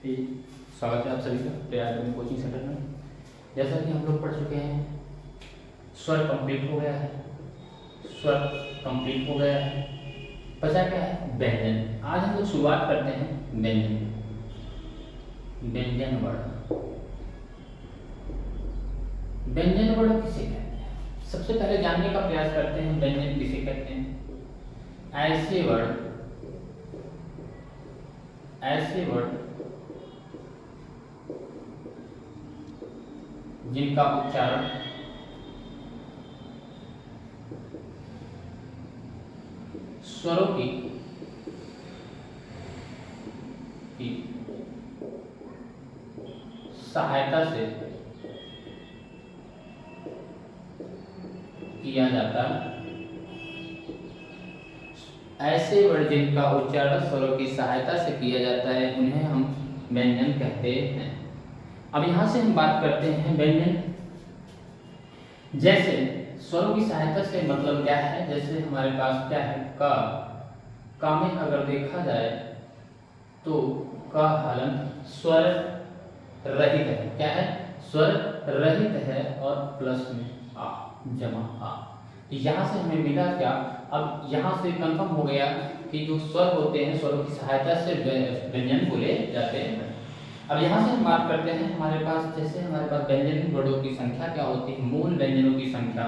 जी, स्वागत है आप सभी का तैयार करने कोचिंग सेंटर में। जैसा कि हम लोग पढ़ चुके हैं, स्वर कंप्लीट हो गया है, स्वर कंप्लीट हो गया है, बचा क्या है? व्यंजन। आज हम लोग शुरुआत करते हैं व्यंजन, व्यंजन वर्ण। व्यंजन वर्ण किसे कहते हैं? सबसे पहले जानने का प्रयास करते हैं व्यंजन किसे कहते हैं। ऐसे वर्ण जिनका उच्चारण स्वरों की सहायता से किया जाता है। ऐसे वर्ण जिनका उच्चारण स्वरों की सहायता से किया जाता है उन्हें हम व्यंजन कहते हैं। अब यहां से हम बात करते हैं व्यंजन। जैसे स्वरों की सहायता से मतलब क्या है? जैसे हमारे पास क्या है? का में अगर देखा जाए तो का हलन स्वर रहित है। क्या है? स्वर रहित है और प्लस में आ जमा आ। यहाँ से हमें मिला क्या? अब यहाँ से कंफर्म हो गया कि जो स्वर होते हैं स्वरों की सहायता से व्यंजन बोले जाते हैं। अब यहाँ से हम बात करते हैं हमारे पास, जैसे हमारे पास व्यंजन वर्णों की संख्या क्या होती है? मूल व्यंजनों की संख्या,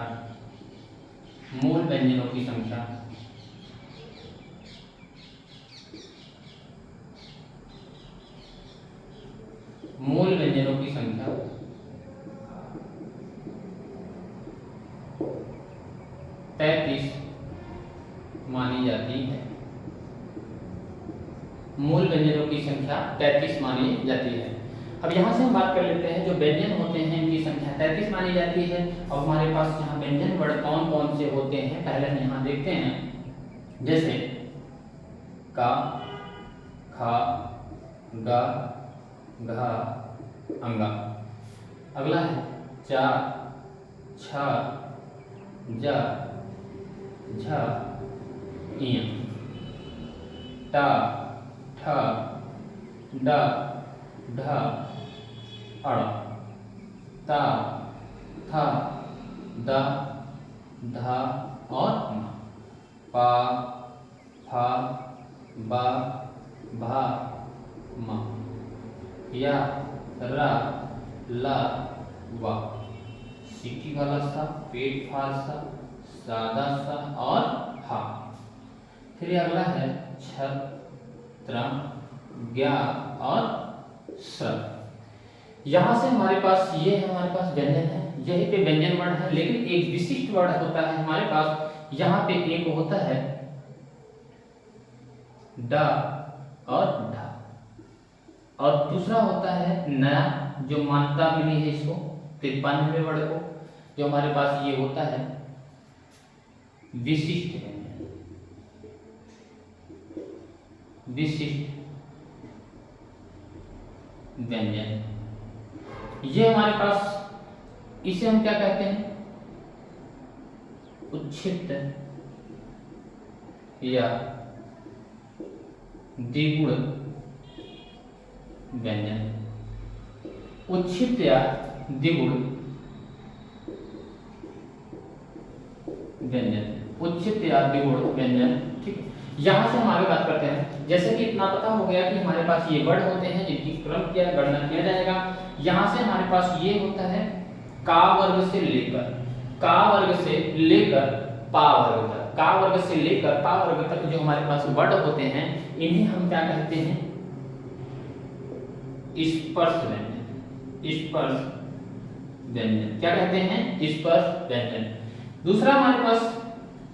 मूल व्यंजनों की संख्या मूल व्यंजनों की संख्या 33 मानी जाती है। मूल व्यंजनों की संख्या 33 मानी जाती है। अब यहाँ से हम बात कर लेते हैं जो व्यंजन होते हैं इनकी संख्या 33 मानी जाती है। अब हमारे पास यहाँ व्यंजन वर्ण कौन कौन से होते हैं पहले हम यहाँ देखते हैं। जैसे का, खा, गा, घा, अंगा। अगला है चा, छा, जा, झा, इया, टा, ठा, डा, ढा, अड़, ता, था, दा, धा और मा। पा, फा, बा, भा, मा, या, रा, ला, वा। सीटी वाला सा, पेट फार सा, सादा सा और हा। फिर अगला है छ, त्र, ज्ञा और स्र। यहाँ से हमारे पास ये है, हमारे पास व्यंजन है, यही पे व्यंजन वर्ण है। लेकिन एक विशिष्ट वर्ण होता है हमारे पास, यहाँ पे एक होता है डा और ढा, और दूसरा होता है नया, जो मान्यता मिली है इसको 53वें वर्ण को, जो हमारे पास ये होता है विशिष्ट व्यंजन। विशिष्ट व्यंजन ये हमारे पास, इसे हम क्या कहते हैं? उच्छिष्ट या द्विगुण व्यंजन। उच्छिष्ट या द्विगुण व्यंजन, उच्छिष्ट या द्विगुण व्यंजन। ठीक है, यहां से हम आगे बात करते हैं। जैसे कि इतना पता हो गया कि हमारे पास ये वर्ण होते हैं जिनकी क्रम किया गणना किया जाएगा। यहां से हमारे पास ये होता है का वर्ग से लेकर, का वर्ग से लेकर पा वर्ग तक, का वर्ग से लेकर पा वर्ग तक जो हमारे पास वर्ण होते हैं इन्हें हम क्या कहते हैं? स्पर्श व्यंजन। स्पर्श व्यंजन क्या कहते हैं? स्पर्श व्यंजन। दूसरा हमारे पास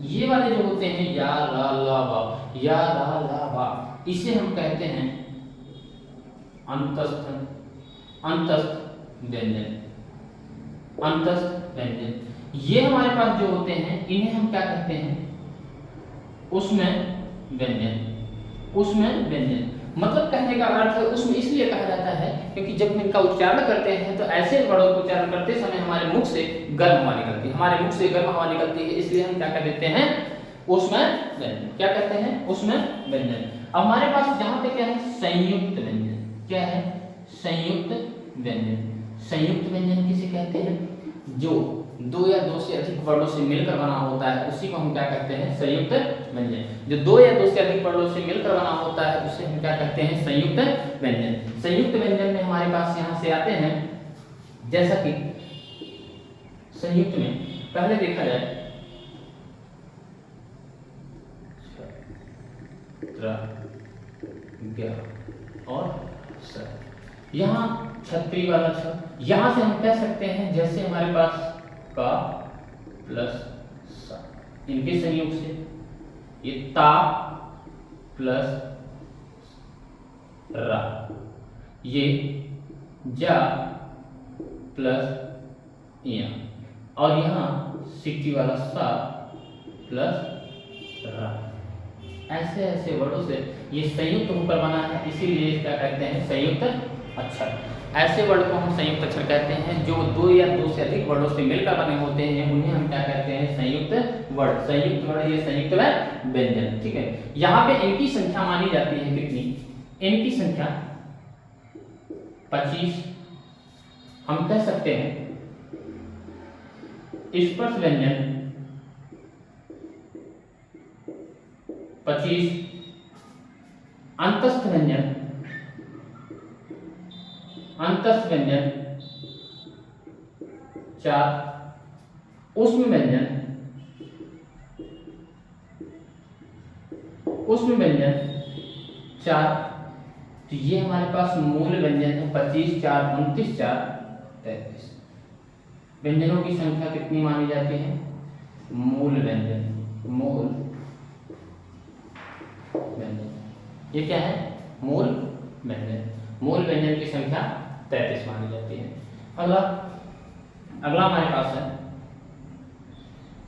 ये वाले जो होते हैं या, रा, ला, वा, या, रा, ला, वा, इसे हम कहते हैं अंतस्थ, अंतस्थ व्यंजन। अंतस्थ व्यंजन ये हमारे पास जो होते हैं इन्हें हम क्या कहते हैं? उसमें व्यंजन। उसमें व्यंजन मतलब कहने का अर्थ उसमें इसलिए कहा जाता है क्योंकि जब हम इनका उच्चारण करते हैं तो ऐसे वर्णों का उच्चारण करते समय हमारे मुख से गर्म हवा निकलती है, हमारे मुख से गर्म हवा निकलती है, इसलिए हम क्या कह देते हैं? उसमें व्यंजन। क्या कहते हैं? उसमें व्यंजन। अब हमारे पास यहाँ पे क्या है? संयुक्त व्यंजन। क्या है? संयुक्त व्यंजन। संयुक्त व्यंजन किसे कहते हैं? जो दो या दो से अधिक वर्णों से मिलकर बना होता है उसी को हम क्या कहते हैं? संयुक्त व्यंजन। जो दो या दो से अधिक वर्णों से मिलकर बना होता है उसे हम क्या कहते हैं? संयुक्त व्यंजन। संयुक्त व्यंजन में हमारे पास यहाँ से आते हैं, जैसा कि संयुक्त में पहले देखा जाए और स, यहाँ छत्री वाला छ, यहाँ से हम कह सकते हैं जैसे हमारे पास का प्लस सा, इनके संयोग से ये ता प्लस रा, ये जा प्लस या, और यहाँ सिक्की वाला सा प्लस रा। ऐसे ऐसे वर्डों से ये संयुक्त होकर बना है, इसीलिए क्या कहते हैं? संयुक्त अक्षर। ऐसे वर्ड को हम संयुक्त अक्षर कहते हैं जो दो या दो से अधिक वर्डों से मिलकर बने होते हैं, उन्हें हम क्या कहते हैं? संयुक्त वर्ड। संयुक्त वर्ड ये संयुक्त व्यंजन। ठीक है, यहाँ पे इनकी संख्या मानी जाती है कितनी? इनकी संख्या 25। हम कह सकते हैं स्पर्श व्यंजन 25, अंतस्थ व्यंजन 4, ऊष्म व्यंजन 4। तो ये हमारे पास मूल व्यंजन है 25, 4, 29, 4, 33। व्यंजनों की संख्या कितनी मानी जाती है? मूल व्यंजन, मूल व्यंजन, ये क्या है? मूल व्यंजन। मूल व्यंजन की संख्या 33 मानी जाती है। अगला हमारे पास है,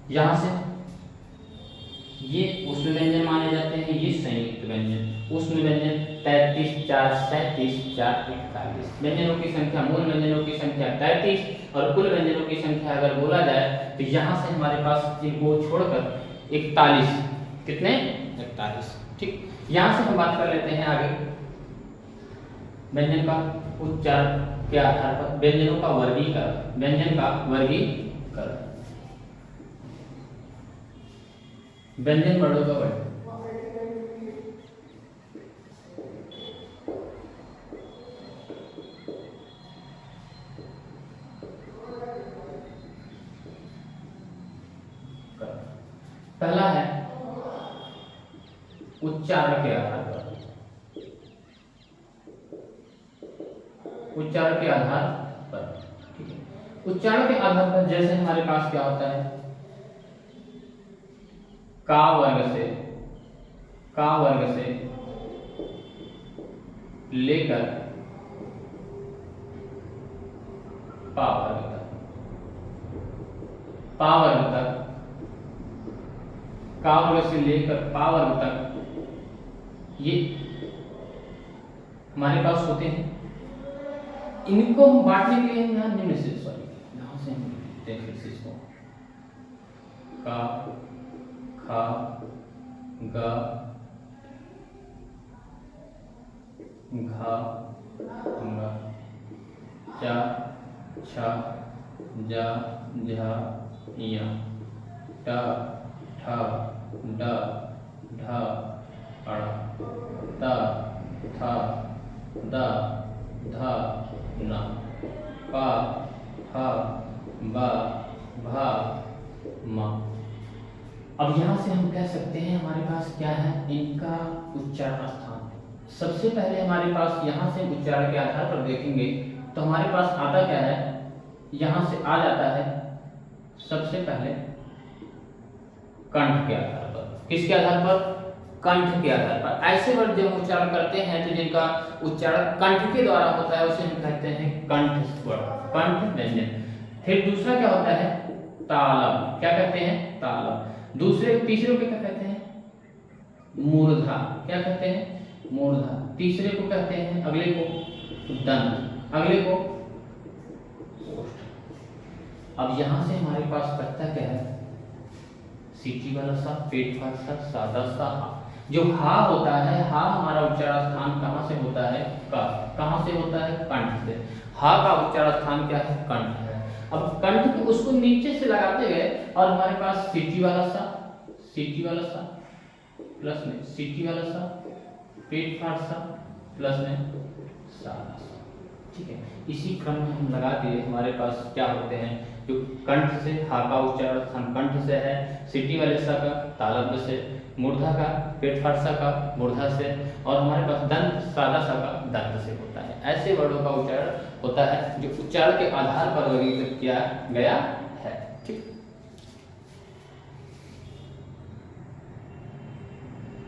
यहां से ये ऊष्म व्यंजन माने जाते हैं, ये संयुक्त व्यंजन। ऊष्म व्यंजन 33, 4, 37, 4, 41। व्यंजनों की संख्या, मूल व्यंजनों की संख्या 33, और कुल व्यंजनों की संख्या अगर बोला जाए तो यहाँ से हमारे पास वो छोड़कर 41। कितने? 41। ठीक, यहाँ से हम बात कर लेते हैं आगे व्यंजन का उच्चारण के आधार पर व्यंजनों का वर्गीकरण। व्यंजन का वर्गीकरण, व्यंजन वर्णों का वर्ग। पहला है उच्चारण के आधार पर। उच्चारण के आधार पर, ठीक है। उच्चारण के आधार पर जैसे हमारे पास क्या होता है? का वर्ग से लेकर पा वर्ग तक, पा वर्ग तक, का वर्ग से लेकर पा वर्ग तक, ये हमारे पास होते हैं। इनको हम बांटने के लिए हम यहाँ निम्न से यहाँ से हम देख लेते इसको का, खा, गा, घा, गा, चा, छा, जा, झा, या, टा, ठा, डा, ढा, अड़ा, ता, था, दा, धा, ना, पा, फा, बा, भा, मा। अब यहाँ से हम कह सकते हैं हमारे पास क्या है? इनका उच्चारण स्थान। सबसे पहले हमारे पास यहाँ से उच्चारण के आधार पर देखेंगे तो हमारे पास आता क्या है? यहाँ से आ जाता है सबसे पहले कंठ के आधार पर। किसके आधार पर? कंठ के आधार पर। ऐसे वर्ड जब हम उच्चारण करते हैं तो जिनका उच्चारण कंठ के द्वारा होता है उसे हम कहते हैं कंठ वर्ड, कंठ व्यंजन। फिर दूसरा क्या होता है? तालम। क्या कहते हैं? तालम। तीसरे को क्या कहते हैं? मूर्धा। क्या कहते हैं? मूर्धा। तीसरे को कहते हैं, अगले को दंत, अगले को ओष्ठ। अब यहां से हमारे पास बचता क्या है? सीटी वाला सा, पेट वाला सा, सादा सा हा। जो हा होता है, हा हमारा उच्चारण स्थान कहां से होता है कफ। कहाँ से होता है? कंठ से। हा का उच्चारण स्थान क्या है? कंठ है। अब कंठ को उसको नीचे से लगाते गए और हमारे पास सीटी वाला सा प्लस में सीटी वाला सा, पेट फाड़ सा प्लस में सादा सा। ठीक है, इसी क्रम में हम लगा दिए। हमारे पास क्या होते हैं जो कंठ से, हा का उच्चारण स्थान कंठ से है, सिटी वाले सा का तालव्य से, मूर्धा का पेट फाड़ सा का मूर्धा से, और हमारे पास दंत सादा सा का दंत से होता है। ऐसे वर्णों का उच्चारण होता है जो उच्चारण के आधार पर वर्गीकृत किया गया